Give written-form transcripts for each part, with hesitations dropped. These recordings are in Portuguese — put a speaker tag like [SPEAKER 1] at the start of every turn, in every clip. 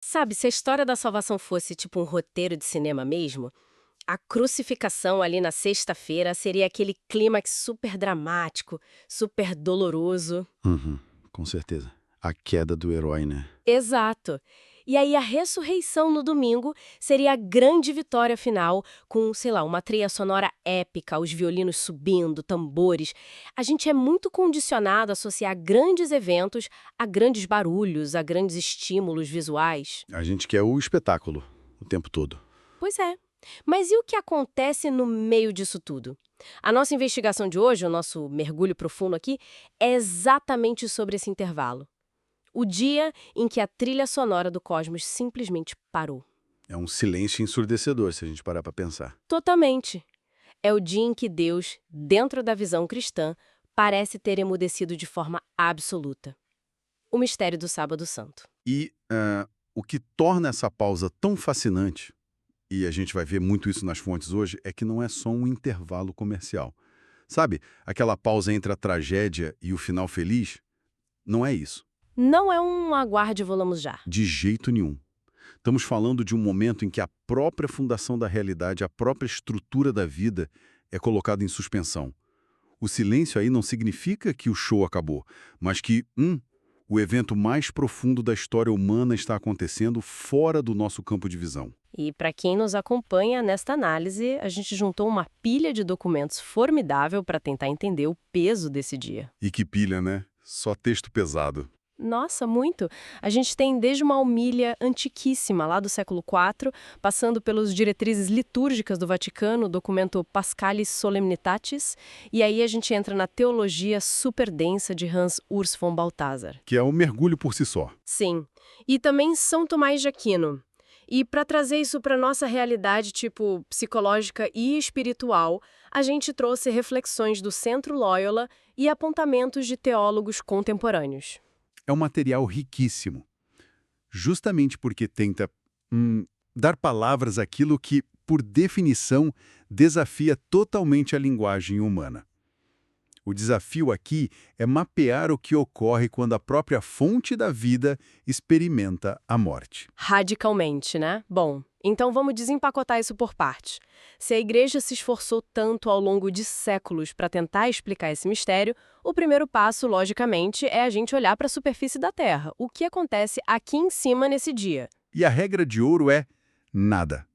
[SPEAKER 1] Sabe, se a história da salvação fosse tipo um roteiro de cinema mesmo, a crucificação ali na sexta-feira seria aquele clímax super dramático, super doloroso.
[SPEAKER 2] Uhum, com certeza. A queda do herói, né?
[SPEAKER 1] Exato. E aí a ressurreição no domingo seria a grande vitória final, com, sei lá, uma trilha sonora épica, os violinos subindo, tambores. A gente é muito condicionado a associar grandes eventos a grandes barulhos, a grandes estímulos visuais.
[SPEAKER 2] A gente quer o espetáculo o tempo todo.
[SPEAKER 1] Pois é. Mas e o que acontece no meio disso tudo? A nossa investigação de hoje, o nosso mergulho profundo aqui, é exatamente sobre esse intervalo. O dia em que a trilha sonora do cosmos simplesmente parou.
[SPEAKER 2] É um silêncio ensurdecedor, se a gente parar para pensar.
[SPEAKER 1] Totalmente. É o dia em que Deus, dentro da visão cristã, parece ter emudecido de forma absoluta. O mistério do Sábado Santo.
[SPEAKER 2] E o que torna essa pausa tão fascinante, e a gente vai ver muito isso nas fontes hoje, é que não é só um intervalo comercial. Sabe, aquela pausa entre a tragédia e o final feliz? Não é isso.
[SPEAKER 1] Não é um aguarde e volamos já.
[SPEAKER 2] De jeito nenhum. Estamos falando de um momento em que a própria fundação da realidade, a própria estrutura da vida é colocada em suspensão. O silêncio aí não significa que o show acabou, mas que, o evento mais profundo da história humana está acontecendo fora do nosso campo de visão.
[SPEAKER 1] E para quem nos acompanha nesta análise, a gente juntou uma pilha de documentos formidável para tentar entender o peso desse dia.
[SPEAKER 2] E que pilha, né? Só texto pesado.
[SPEAKER 1] Nossa, muito! A gente tem desde uma homília antiquíssima, lá do século IV, passando pelas diretrizes litúrgicas do Vaticano, o documento Paschalis Solemnitatis, e aí a gente entra na teologia super densa de Hans Urs von Balthasar.
[SPEAKER 2] Que é um mergulho por si só.
[SPEAKER 1] Sim. E também São Tomás de Aquino. E para trazer isso para nossa realidade, tipo, psicológica e espiritual, a gente trouxe reflexões do Centro Loyola e apontamentos de teólogos contemporâneos.
[SPEAKER 2] É um material riquíssimo, justamente porque tenta dar palavras àquilo que, por definição, desafia totalmente a linguagem humana. O desafio aqui é mapear o que ocorre quando a própria fonte da vida experimenta a morte.
[SPEAKER 1] Radicalmente, né? Bom, então vamos desempacotar isso por partes. Se a igreja se esforçou tanto ao longo de séculos para tentar explicar esse mistério, o primeiro passo, logicamente, é a gente olhar para a superfície da Terra. O que acontece aqui em cima nesse dia?
[SPEAKER 2] E a regra de ouro é nada.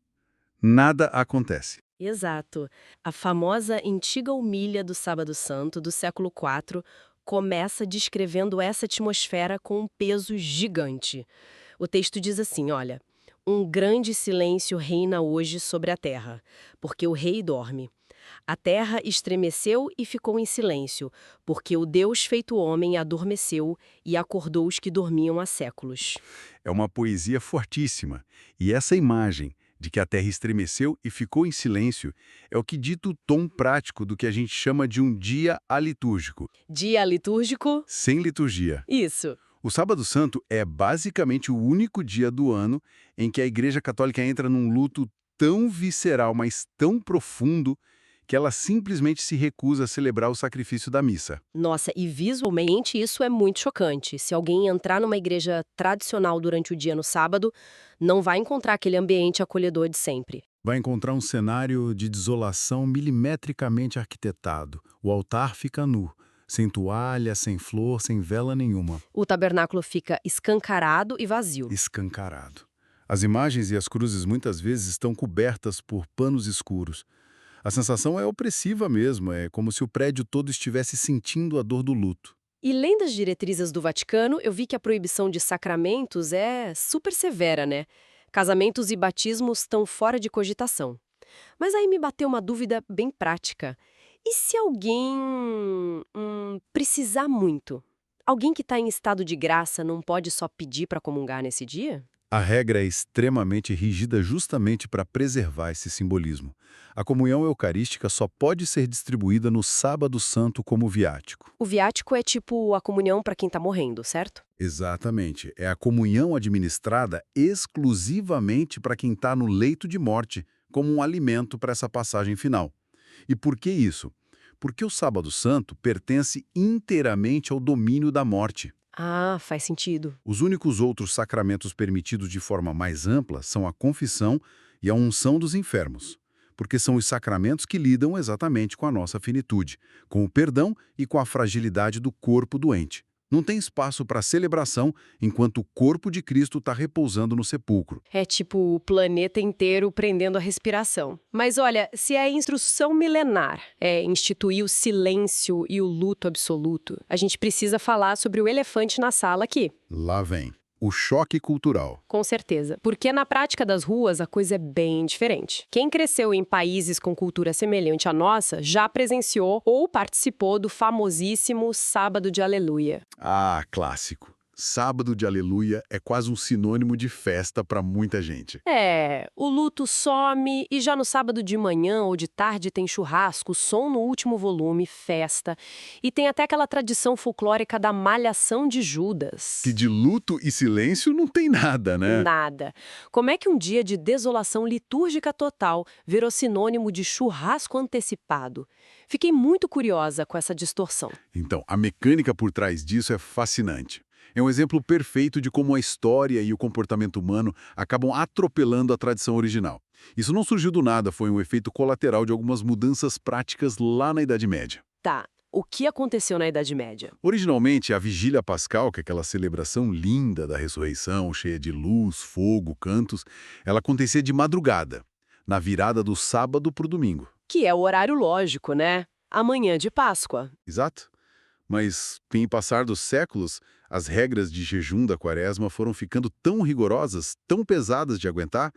[SPEAKER 2] Nada acontece.
[SPEAKER 1] Exato. A famosa antiga homília do Sábado Santo, do século IV, começa descrevendo essa atmosfera com um peso gigante. O texto diz assim, olha: um grande silêncio reina hoje sobre a terra, porque o rei dorme. A terra estremeceu e ficou em silêncio, porque o Deus feito homem adormeceu e acordou os que dormiam há séculos.
[SPEAKER 2] É uma poesia fortíssima. E essa imagem de que a terra estremeceu e ficou em silêncio é o que dita o tom prático do que a gente chama de um dia alitúrgico,
[SPEAKER 1] Dia litúrgico?
[SPEAKER 2] sem liturgia.
[SPEAKER 1] Isso.
[SPEAKER 2] O Sábado Santo é basicamente o único dia do ano em que a Igreja Católica entra num luto tão visceral, mas tão profundo, que ela simplesmente se recusa a celebrar o sacrifício da missa.
[SPEAKER 1] Nossa, e visualmente isso é muito chocante. Se alguém entrar numa igreja tradicional durante o dia no sábado, não vai encontrar aquele ambiente acolhedor de sempre.
[SPEAKER 2] Vai encontrar um cenário de desolação milimetricamente arquitetado. O altar fica nu, sem toalha, sem flor, sem vela nenhuma,
[SPEAKER 1] O tabernáculo fica escancarado e vazio.
[SPEAKER 2] escancarado. As imagens e as cruzes muitas vezes estão cobertas por panos escuros. A sensação é opressiva mesmo, é como se o prédio todo estivesse sentindo a dor do luto.
[SPEAKER 1] E lendo as diretrizes do Vaticano, eu vi que a proibição de sacramentos é super severa, né? Casamentos e batismos estão fora de cogitação. Mas aí me bateu uma dúvida bem prática. E se alguém precisar muito? Alguém que está em estado de graça não pode só pedir para comungar nesse dia?
[SPEAKER 2] A regra é extremamente rígida justamente para preservar esse simbolismo. A comunhão eucarística só pode ser distribuída no Sábado Santo como viático.
[SPEAKER 1] O viático é tipo a comunhão para quem está morrendo, certo?
[SPEAKER 2] Exatamente. É a comunhão administrada exclusivamente para quem está no leito de morte, como um alimento para essa passagem final. E por que isso? Porque o Sábado Santo pertence inteiramente ao domínio da morte.
[SPEAKER 1] Ah, faz sentido.
[SPEAKER 2] Os únicos outros sacramentos permitidos de forma mais ampla são a confissão e a unção dos enfermos, porque são os sacramentos que lidam exatamente com a nossa finitude, com o perdão e com a fragilidade do corpo doente. Não tem espaço para celebração enquanto o corpo de Cristo está repousando no sepulcro.
[SPEAKER 1] É tipo o planeta inteiro prendendo a respiração. Mas olha, se a instrução milenar é instituir o silêncio e o luto absoluto, a gente precisa falar sobre o elefante na sala aqui.
[SPEAKER 2] Lá vem o choque cultural.
[SPEAKER 1] Com certeza. Porque na prática das ruas a coisa é bem diferente. Quem cresceu em países com cultura semelhante à nossa já presenciou ou participou do famosíssimo Sábado de Aleluia.
[SPEAKER 2] Ah, clássico. Sábado de Aleluia é quase um sinônimo de festa para muita gente.
[SPEAKER 1] É, o luto some e já no sábado de manhã ou de tarde tem churrasco, som no último volume, festa. E tem até aquela tradição folclórica da malhação de Judas.
[SPEAKER 2] Que de luto e silêncio não tem nada, né?
[SPEAKER 1] Nada. Como é que um dia de desolação litúrgica total virou sinônimo de churrasco antecipado? Fiquei muito curiosa com essa distorção.
[SPEAKER 2] Então, a mecânica por trás disso é fascinante. É um exemplo perfeito de como a história e o comportamento humano acabam atropelando a tradição original. Isso não surgiu do nada, foi um efeito colateral de algumas mudanças práticas lá na Idade Média.
[SPEAKER 1] Tá, o que aconteceu na Idade Média?
[SPEAKER 2] Originalmente, a Vigília Pascal, que é aquela celebração linda da ressurreição, cheia de luz, fogo, cantos, ela acontecia de madrugada, na virada do sábado para o domingo.
[SPEAKER 1] Que é o horário lógico, né? Amanhã de Páscoa.
[SPEAKER 2] Exato. Mas, com o passar dos séculos, as regras de jejum da Quaresma foram ficando tão rigorosas, tão pesadas de aguentar,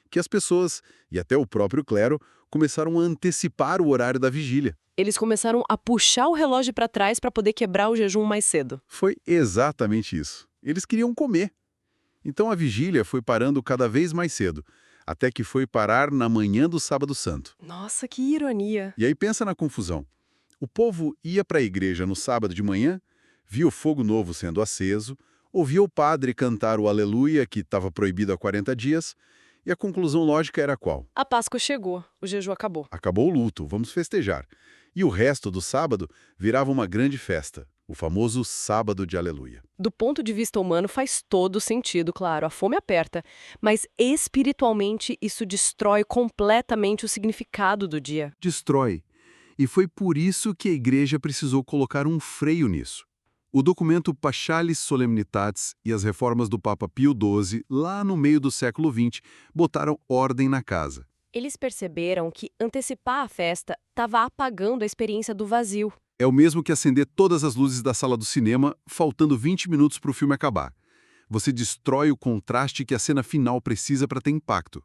[SPEAKER 2] que as pessoas, e até o próprio clero, começaram a antecipar o horário da vigília.
[SPEAKER 1] Eles começaram a puxar o relógio para trás para poder quebrar o jejum mais cedo.
[SPEAKER 2] Foi exatamente isso. Eles queriam comer. Então a vigília foi parando cada vez mais cedo, até que foi parar na manhã do Sábado Santo.
[SPEAKER 1] Nossa, que ironia.
[SPEAKER 2] E aí pensa na confusão. O povo ia para a igreja no sábado de manhã, via o fogo novo sendo aceso, ouvia o padre cantar o Aleluia, que estava proibido há 40 dias, e a conclusão lógica era qual?
[SPEAKER 1] A Páscoa chegou, o jejum acabou.
[SPEAKER 2] Acabou o luto, vamos festejar. E o resto do sábado virava uma grande festa, o famoso Sábado de Aleluia.
[SPEAKER 1] Do ponto de vista humano faz todo sentido, claro, a fome aperta. Mas espiritualmente isso destrói completamente o significado do dia.
[SPEAKER 2] Destrói. E foi por isso que a igreja precisou colocar um freio nisso. O documento Paschales Solemnitatis e as reformas do Papa Pio XII, lá no meio do século XX, botaram ordem na casa.
[SPEAKER 1] Eles perceberam que antecipar a festa estava apagando a experiência do vazio.
[SPEAKER 2] É o mesmo que acender todas as luzes da sala do cinema, faltando 20 minutos para o filme acabar. Você destrói o contraste que a cena final precisa para ter impacto.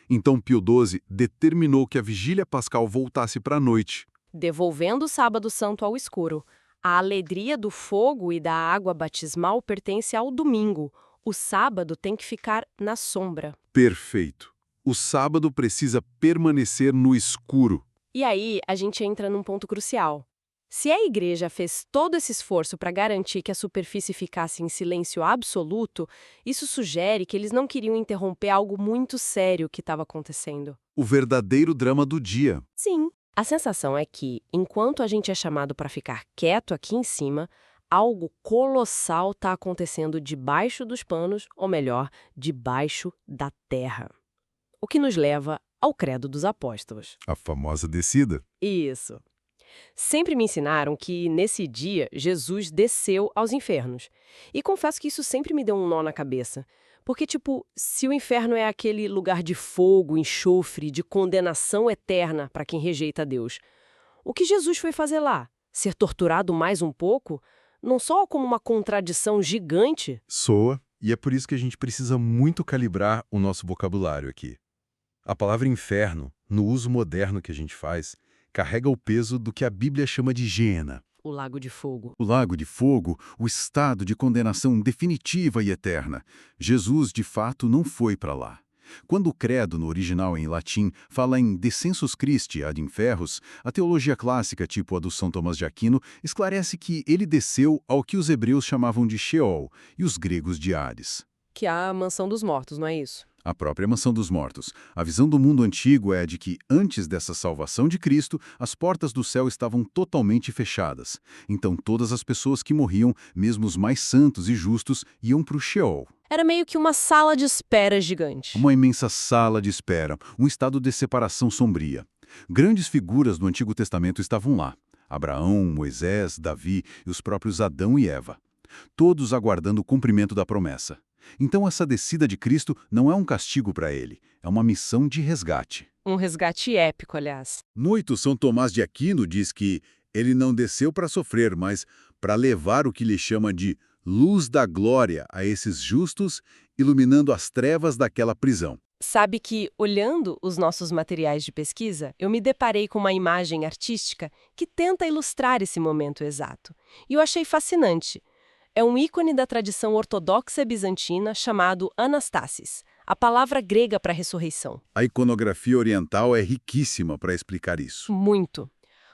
[SPEAKER 2] Então Pio XII determinou que a vigília pascal voltasse para a noite.
[SPEAKER 1] Devolvendo o Sábado Santo ao escuro. A alegria do fogo e da água batismal pertence ao domingo. O sábado tem que ficar na sombra.
[SPEAKER 2] Perfeito. O sábado precisa permanecer no escuro.
[SPEAKER 1] E aí a gente entra num ponto crucial. Se a igreja fez todo esse esforço para garantir que a superfície ficasse em silêncio absoluto, isso sugere que eles não queriam interromper algo muito sério que estava acontecendo.
[SPEAKER 2] O verdadeiro drama do dia.
[SPEAKER 1] Sim. A sensação é que, enquanto a gente é chamado para ficar quieto aqui em cima, algo colossal está acontecendo debaixo dos panos, ou melhor, debaixo da terra. O que nos leva ao Credo dos Apóstolos.
[SPEAKER 2] A famosa descida.
[SPEAKER 1] Isso. Sempre me ensinaram que, nesse dia, Jesus desceu aos infernos. E confesso que isso sempre me deu um nó na cabeça. Porque, se o inferno é aquele lugar de fogo, enxofre, de condenação eterna para quem rejeita Deus, o que Jesus foi fazer lá? Ser torturado mais um pouco? Não só como uma contradição gigante?
[SPEAKER 2] Soa, e é por isso que a gente precisa muito calibrar o nosso vocabulário aqui. A palavra inferno, no uso moderno que a gente faz, carrega o peso do que a Bíblia chama de Geena.
[SPEAKER 1] O lago de fogo.
[SPEAKER 2] O lago de fogo, o estado de condenação definitiva e eterna. Jesus, de fato, não foi para lá. Quando o credo, no original em latim, fala em descensus Christi ad inferros, a teologia clássica, tipo a do São Tomás de Aquino, esclarece que ele desceu ao que os hebreus chamavam de Sheol e os gregos de Hades.
[SPEAKER 1] Que é a mansão dos mortos, não é isso?
[SPEAKER 2] A própria mansão dos mortos. A visão do mundo antigo é a de que, antes dessa salvação de Cristo, as portas do céu estavam totalmente fechadas. Então todas as pessoas que morriam, mesmo os mais santos e justos, iam para o Sheol.
[SPEAKER 1] Era meio que uma sala de espera gigante.
[SPEAKER 2] Uma imensa sala de espera, um estado de separação sombria. Grandes figuras do Antigo Testamento estavam lá. Abraão, Moisés, Davi e os próprios Adão e Eva. Todos aguardando o cumprimento da promessa. Então essa descida de Cristo não é um castigo para ele, é uma missão de resgate.
[SPEAKER 1] Um resgate épico, aliás.
[SPEAKER 2] Muito São Tomás de Aquino diz que ele não desceu para sofrer, mas para levar o que ele chama de luz da glória a esses justos, iluminando as trevas daquela prisão.
[SPEAKER 1] Sabe que, olhando os nossos materiais de pesquisa, eu me deparei com uma imagem artística que tenta ilustrar esse momento exato. E eu achei fascinante. É um ícone da tradição ortodoxa bizantina chamado Anastasis, a palavra grega para ressurreição.
[SPEAKER 2] A iconografia oriental é riquíssima para explicar isso.
[SPEAKER 1] Muito.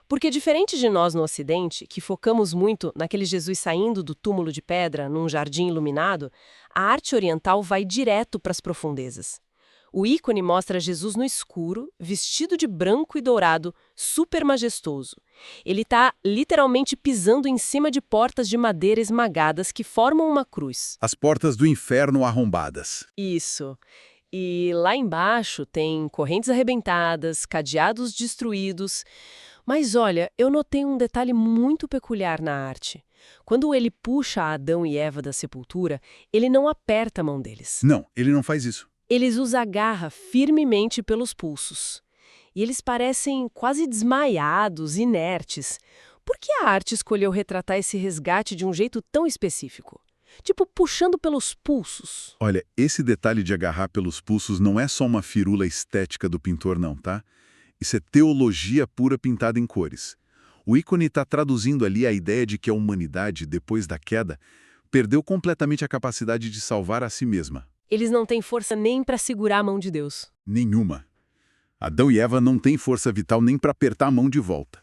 [SPEAKER 1] Porque diferente de nós no Ocidente, que focamos muito naquele Jesus saindo do túmulo de pedra num jardim iluminado, a arte oriental vai direto para as profundezas. O ícone mostra Jesus no escuro, vestido de branco e dourado, super majestoso. Ele está literalmente pisando em cima de portas de madeira esmagadas que formam uma cruz.
[SPEAKER 2] As portas do inferno arrombadas.
[SPEAKER 1] Isso. E lá embaixo tem correntes arrebentadas, cadeados destruídos. Mas olha, eu notei um detalhe muito peculiar na arte. Quando ele puxa Adão e Eva da sepultura, ele não aperta a mão deles.
[SPEAKER 2] Não, ele não faz isso.
[SPEAKER 1] Eles os agarra firmemente pelos pulsos. E eles parecem quase desmaiados, inertes. Por que a arte escolheu retratar esse resgate de um jeito tão específico? Tipo, puxando pelos pulsos.
[SPEAKER 2] Olha, esse detalhe de agarrar pelos pulsos não é só uma firula estética do pintor, não, tá? Isso é teologia pura pintada em cores. O ícone está traduzindo ali a ideia de que a humanidade, depois da queda, perdeu completamente a capacidade de salvar a si mesma.
[SPEAKER 1] Eles não têm força nem para segurar a mão de Deus.
[SPEAKER 2] Nenhuma. Adão e Eva não têm força vital nem para apertar a mão de volta.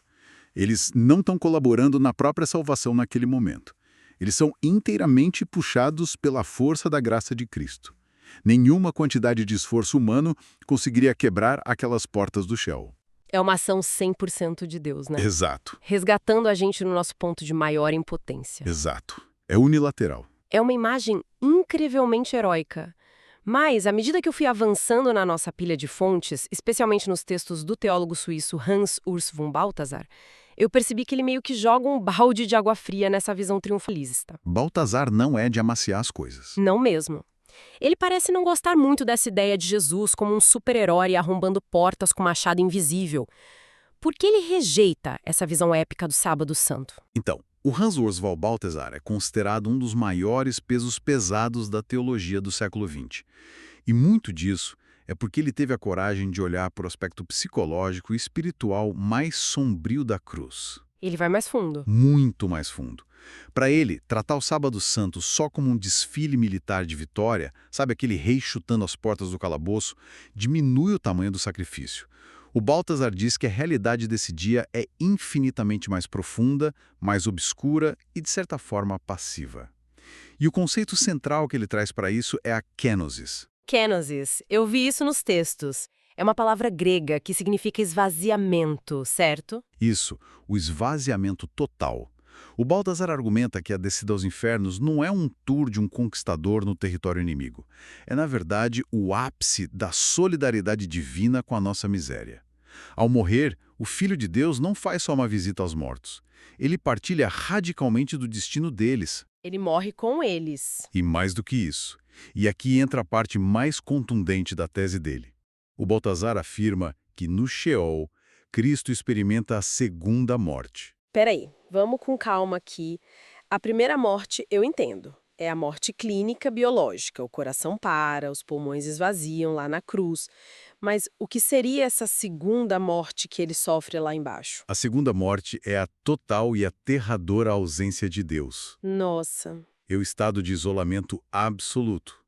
[SPEAKER 2] Eles não estão colaborando na própria salvação naquele momento. Eles são inteiramente puxados pela força da graça de Cristo. Nenhuma quantidade de esforço humano conseguiria quebrar aquelas portas do Sheol.
[SPEAKER 1] É uma ação 100% de Deus, né?
[SPEAKER 2] Exato.
[SPEAKER 1] Resgatando a gente no nosso ponto de maior impotência.
[SPEAKER 2] Exato. É unilateral.
[SPEAKER 1] É uma imagem incrivelmente heróica. Mas, à medida que eu fui avançando na nossa pilha de fontes, especialmente nos textos do teólogo suíço Hans Urs von Balthasar, eu percebi que ele meio que joga um balde de água fria nessa visão triunfalista.
[SPEAKER 2] Balthasar não é de amaciar as coisas.
[SPEAKER 1] Não mesmo. Ele parece não gostar muito dessa ideia de Jesus como um super-herói arrombando portas com machado invisível. Por que ele rejeita essa visão épica do Sábado Santo?
[SPEAKER 2] Então, o Hans Urs von Balthasar é considerado um dos maiores pesos pesados da teologia do século XX. E muito disso é porque ele teve a coragem de olhar para o aspecto psicológico e espiritual mais sombrio da cruz.
[SPEAKER 1] Ele vai mais fundo.
[SPEAKER 2] Muito mais fundo. Para ele, tratar o Sábado Santo só como um desfile militar de vitória, sabe aquele rei chutando as portas do calabouço, diminui o tamanho do sacrifício. O Balthasar diz que a realidade desse dia é infinitamente mais profunda, mais obscura e, de certa forma, passiva. E o conceito central que ele traz para isso é a kenosis.
[SPEAKER 1] Kenosis. Eu vi isso nos textos. É uma palavra grega que significa esvaziamento, certo?
[SPEAKER 2] Isso, o esvaziamento total. O Balthasar argumenta que a descida aos infernos não é um tour de um conquistador no território inimigo. É, na verdade, o ápice da solidariedade divina com a nossa miséria. Ao morrer, o Filho de Deus não faz só uma visita aos mortos. Ele partilha radicalmente do destino deles.
[SPEAKER 1] Ele morre com eles.
[SPEAKER 2] E mais do que isso. E aqui entra a parte mais contundente da tese dele. O Balthasar afirma que no Sheol, Cristo experimenta a segunda morte.
[SPEAKER 1] Peraí, vamos com calma aqui. A primeira morte eu entendo. É a morte clínica biológica. O coração para, os pulmões esvaziam lá na cruz. Mas o que seria essa segunda morte que ele sofre lá embaixo?
[SPEAKER 2] A segunda morte é a total e aterradora ausência de Deus.
[SPEAKER 1] Nossa.
[SPEAKER 2] É o estado de isolamento absoluto.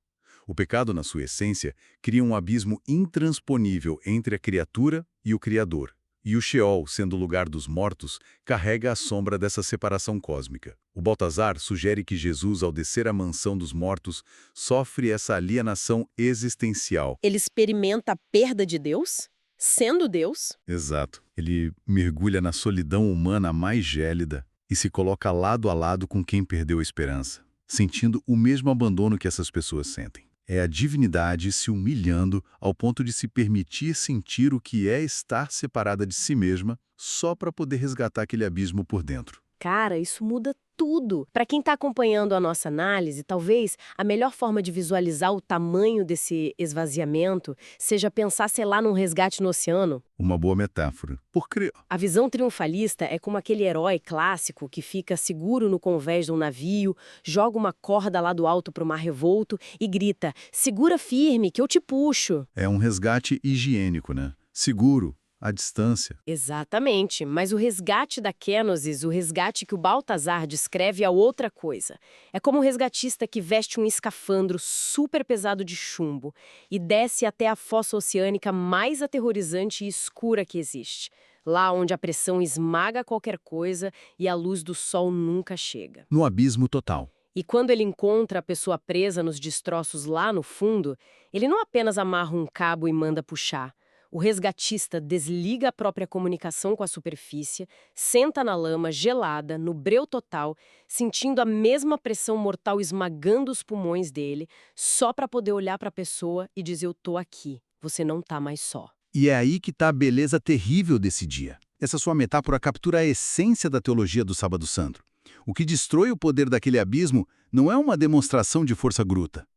[SPEAKER 2] O pecado, na sua essência, cria um abismo intransponível entre a criatura e o Criador. E o Sheol, sendo o lugar dos mortos, carrega a sombra dessa separação cósmica. O Baltazar sugere que Jesus, ao descer à mansão dos mortos, sofre essa alienação existencial.
[SPEAKER 1] Ele experimenta a perda de Deus, sendo Deus.
[SPEAKER 2] Exato. Ele mergulha na solidão humana mais gélida e se coloca lado a lado com quem perdeu a esperança, sentindo o mesmo abandono que essas pessoas sentem. É a divindade se humilhando ao ponto de se permitir sentir o que é estar separada de si mesma só para poder resgatar aquele abismo por dentro.
[SPEAKER 1] Cara, isso muda tudo. Para quem está acompanhando a nossa análise, talvez a melhor forma de visualizar o tamanho desse esvaziamento seja pensar, sei lá, num resgate no oceano.
[SPEAKER 2] Uma boa metáfora. Porque
[SPEAKER 1] A visão triunfalista é como aquele herói clássico que fica seguro no convés de um navio, joga uma corda lá do alto para o mar revolto e grita: "Segura firme, que eu te puxo".
[SPEAKER 2] é um resgate higiênico, né? Seguro, à distância.
[SPEAKER 1] Exatamente, mas o resgate da Kenosis, o resgate que o Baltazar descreve é outra coisa. É como um resgatista que veste um escafandro super pesado de chumbo e desce até a fossa oceânica mais aterrorizante e escura que existe, lá onde a pressão esmaga qualquer coisa e a luz do sol nunca chega.
[SPEAKER 2] No abismo total.
[SPEAKER 1] E quando ele encontra a pessoa presa nos destroços lá no fundo, ele não apenas amarra um cabo e manda puxar. O resgatista desliga a própria comunicação com a superfície, senta na lama gelada, no breu total, sentindo a mesma pressão mortal esmagando os pulmões dele, só para poder olhar para a pessoa e dizer: "Eu tô aqui, você não tá mais só".
[SPEAKER 2] E é aí que está a beleza terrível desse dia. Essa sua metáfora captura a essência da teologia do Sábado Santo. O que destrói o poder daquele abismo não é uma demonstração de força bruta.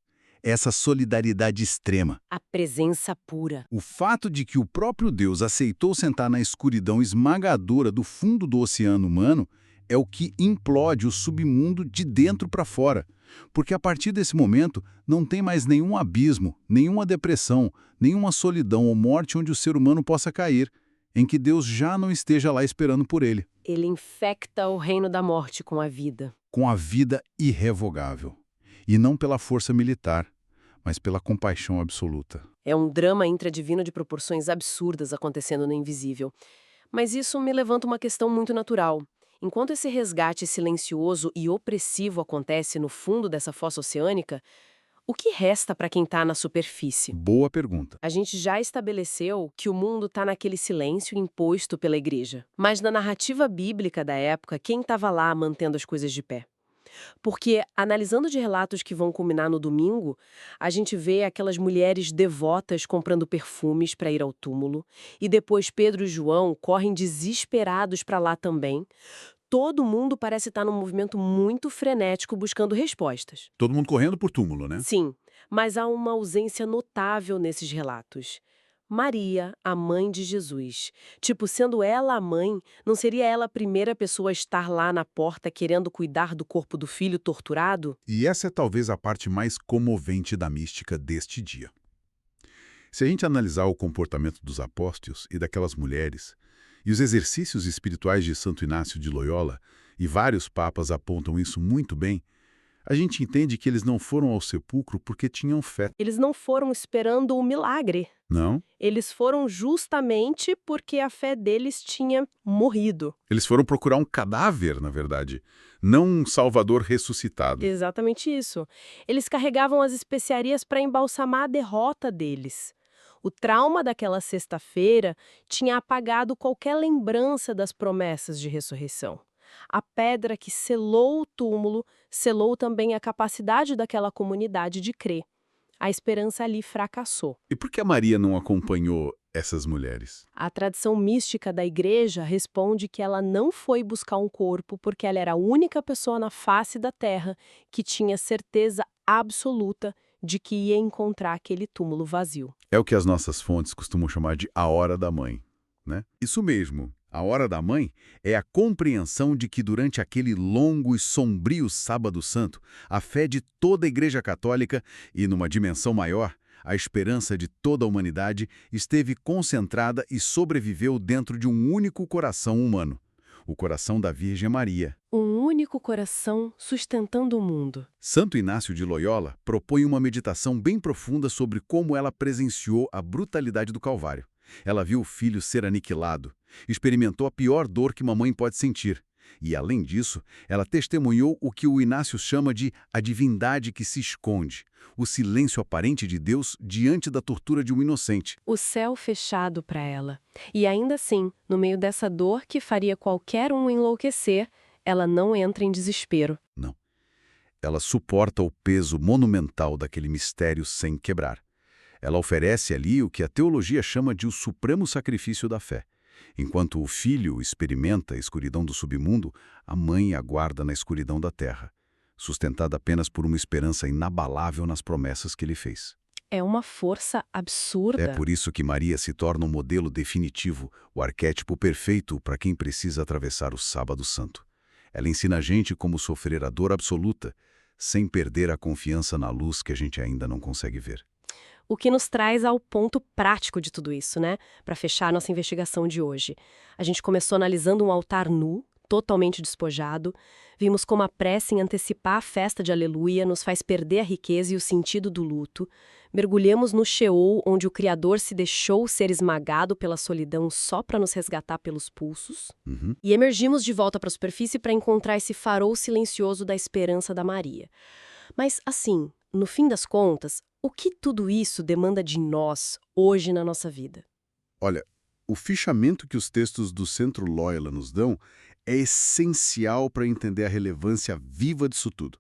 [SPEAKER 2] É essa solidariedade extrema.
[SPEAKER 1] A presença pura.
[SPEAKER 2] O fato de que o próprio Deus aceitou sentar na escuridão esmagadora do fundo do oceano humano é o que implode o submundo de dentro para fora. Porque a partir desse momento não tem mais nenhum abismo, nenhuma depressão, nenhuma solidão ou morte onde o ser humano possa cair, em que Deus já não esteja lá esperando por ele.
[SPEAKER 1] Ele infecta o reino da morte com a vida.
[SPEAKER 2] Com a vida irrevogável. E não pela força militar, mas pela compaixão absoluta.
[SPEAKER 1] É um drama intradivino de proporções absurdas acontecendo no invisível. Mas isso me levanta uma questão muito natural. Enquanto esse resgate silencioso e opressivo acontece no fundo dessa fossa oceânica, o que resta para quem está na superfície?
[SPEAKER 2] Boa pergunta.
[SPEAKER 1] A gente já estabeleceu que o mundo está naquele silêncio imposto pela igreja. Mas na narrativa bíblica da época, quem estava lá mantendo as coisas de pé? Porque, analisando de relatos que vão culminar no domingo, a gente vê aquelas mulheres devotas comprando perfumes para ir ao túmulo, e depois Pedro e João correm desesperados para lá também. Todo mundo parece estar num movimento muito frenético buscando respostas.
[SPEAKER 2] Todo mundo correndo por túmulo, né?
[SPEAKER 1] Sim, mas há uma ausência notável nesses relatos. Maria, a mãe de Jesus. Tipo, sendo ela a mãe, não seria ela a primeira pessoa a estar lá na porta querendo cuidar do corpo do filho torturado?
[SPEAKER 2] E essa é talvez a parte mais comovente da mística deste dia. Se a gente analisar o comportamento dos apóstolos e daquelas mulheres, e os exercícios espirituais de Santo Inácio de Loyola, e vários papas apontam isso muito bem, a gente entende que eles não foram ao sepulcro porque tinham fé.
[SPEAKER 1] Eles não foram esperando um milagre.
[SPEAKER 2] Não.
[SPEAKER 1] Eles foram justamente porque a fé deles tinha morrido.
[SPEAKER 2] Eles foram procurar um cadáver, na verdade, não um salvador ressuscitado.
[SPEAKER 1] Exatamente isso. Eles carregavam as especiarias para embalsamar a derrota deles. O trauma daquela sexta-feira tinha apagado qualquer lembrança das promessas de ressurreição. A pedra que selou o túmulo selou também a capacidade daquela comunidade de crer. A esperança ali fracassou.
[SPEAKER 2] E por que a Maria não acompanhou essas mulheres?
[SPEAKER 1] A tradição mística da igreja responde que ela não foi buscar um corpo porque ela era a única pessoa na face da terra que tinha certeza absoluta de que ia encontrar aquele túmulo vazio.
[SPEAKER 2] É o que as nossas fontes costumam chamar de a hora da mãe, né? Isso mesmo. A hora da mãe é a compreensão de que durante aquele longo e sombrio Sábado Santo, a fé de toda a Igreja Católica e, numa dimensão maior, a esperança de toda a humanidade esteve concentrada e sobreviveu dentro de um único coração humano, o coração da Virgem Maria.
[SPEAKER 1] Um único coração sustentando o mundo.
[SPEAKER 2] Santo Inácio de Loyola propõe uma meditação bem profunda sobre como ela presenciou a brutalidade do Calvário. Ela viu o filho ser aniquilado, Experimentou a pior dor que uma mãe pode sentir. E, além disso, ela testemunhou o que o Inácio chama de a divindade que se esconde, o silêncio aparente de Deus diante da tortura de um inocente.
[SPEAKER 1] O céu fechado para ela. E ainda assim, no meio dessa dor que faria qualquer um enlouquecer, ela não entra em desespero.
[SPEAKER 2] Não. Ela suporta o peso monumental daquele mistério sem quebrar. Ela oferece ali o que a teologia chama de o supremo sacrifício da fé. Enquanto o filho experimenta a escuridão do submundo, a mãe aguarda na escuridão da terra, sustentada apenas por uma esperança inabalável nas promessas que ele fez.
[SPEAKER 1] É uma força absurda.
[SPEAKER 2] É por isso que Maria se torna um modelo definitivo, o arquétipo perfeito para quem precisa atravessar o Sábado Santo. Ela ensina a gente como sofrer a dor absoluta, sem perder a confiança na luz que a gente ainda não consegue ver.
[SPEAKER 1] O que nos traz ao ponto prático de tudo isso, né? Para fechar a nossa investigação de hoje. A gente começou analisando um altar nu, totalmente despojado. Vimos como a pressa em antecipar a festa de Aleluia nos faz perder a riqueza e o sentido do luto. Mergulhamos no Sheol, onde o Criador se deixou ser esmagado pela solidão só para nos resgatar pelos pulsos. E emergimos de volta para a superfície para encontrar esse farol silencioso da esperança da Maria. Mas, assim, no fim das contas, o que tudo isso demanda de nós, hoje na nossa vida?
[SPEAKER 2] Olha, o fichamento que os textos do Centro Loyola nos dão é essencial para entender a relevância viva disso tudo.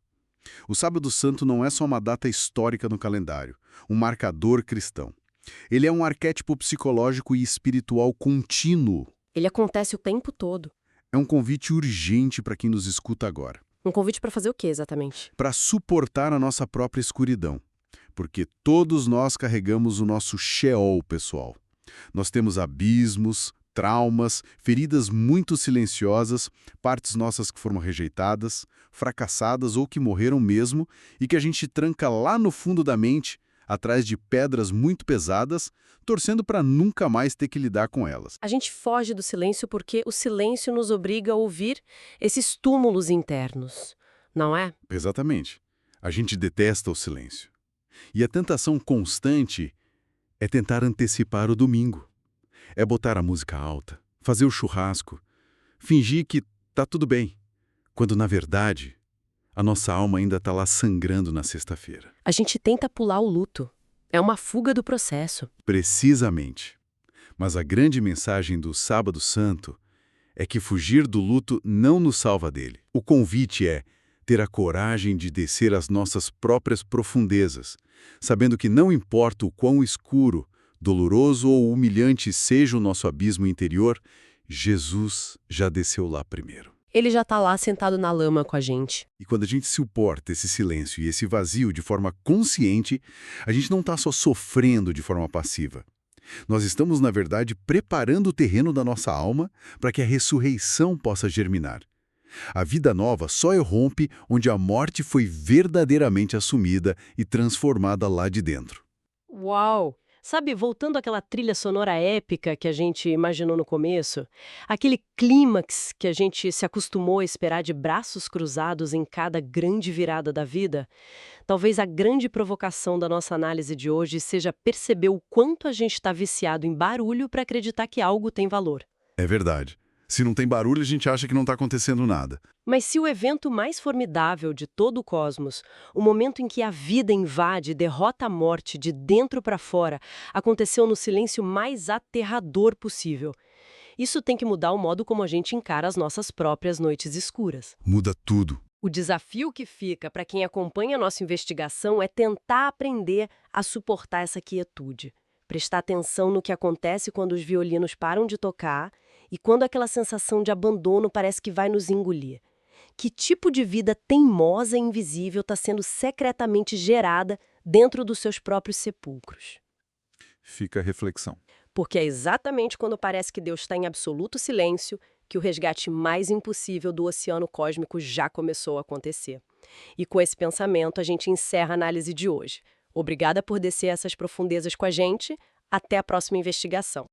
[SPEAKER 2] O Sábado Santo não é só uma data histórica no calendário, um marcador cristão. Ele é um arquétipo psicológico e espiritual contínuo.
[SPEAKER 1] Ele acontece o tempo todo.
[SPEAKER 2] É um convite urgente para quem nos escuta agora.
[SPEAKER 1] Um convite para fazer o quê, exatamente?
[SPEAKER 2] Para suportar a nossa própria escuridão. Porque todos nós carregamos o nosso Sheol pessoal. Nós temos abismos, traumas, feridas muito silenciosas, partes nossas que foram rejeitadas, fracassadas ou que morreram mesmo e que a gente tranca lá no fundo da mente, atrás de pedras muito pesadas, torcendo para nunca mais ter que lidar com elas.
[SPEAKER 1] A gente foge do silêncio porque o silêncio nos obriga a ouvir esses túmulos internos, não é?
[SPEAKER 2] Exatamente. A gente detesta o silêncio. E a tentação constante é tentar antecipar o domingo. É botar a música alta, fazer o churrasco, fingir que tá tudo bem, quando, na verdade, a nossa alma ainda tá lá sangrando na sexta-feira.
[SPEAKER 1] A gente tenta pular o luto. É uma fuga do processo.
[SPEAKER 2] Precisamente. Mas a grande mensagem do Sábado Santo é que fugir do luto não nos salva dele. O convite é ter a coragem de descer às nossas próprias profundezas, sabendo que não importa o quão escuro, doloroso ou humilhante seja o nosso abismo interior, Jesus já desceu lá primeiro.
[SPEAKER 1] Ele já tá lá sentado na lama com a gente.
[SPEAKER 2] E quando a gente suporta esse silêncio e esse vazio de forma consciente, a gente não está só sofrendo de forma passiva. Nós estamos, na verdade, preparando o terreno da nossa alma para que a ressurreição possa germinar. A vida nova só irrompe onde a morte foi verdadeiramente assumida e transformada lá de dentro.
[SPEAKER 1] Uau! Sabe, voltando àquela trilha sonora épica que a gente imaginou no começo, aquele clímax que a gente se acostumou a esperar de braços cruzados em cada grande virada da vida, talvez a grande provocação da nossa análise de hoje seja perceber o quanto a gente está viciado em barulho para acreditar que algo tem valor.
[SPEAKER 2] É verdade. Se não tem barulho, a gente acha que não está acontecendo nada.
[SPEAKER 1] Mas se o evento mais formidável de todo o cosmos, o momento em que a vida invade e derrota a morte de dentro para fora, aconteceu no silêncio mais aterrador possível, isso tem que mudar o modo como a gente encara as nossas próprias noites escuras.
[SPEAKER 2] Muda tudo.
[SPEAKER 1] O desafio que fica para quem acompanha a nossa investigação é tentar aprender a suportar essa quietude, prestar atenção no que acontece quando os violinos param de tocar e quando aquela sensação de abandono parece que vai nos engolir. Que tipo de vida teimosa e invisível está sendo secretamente gerada dentro dos seus próprios sepulcros?
[SPEAKER 2] Fica a reflexão.
[SPEAKER 1] Porque é exatamente quando parece que Deus está em absoluto silêncio que o resgate mais impossível do oceano cósmico já começou a acontecer. E com esse pensamento a gente encerra a análise de hoje. Obrigada por descer essas profundezas com a gente. Até a próxima investigação.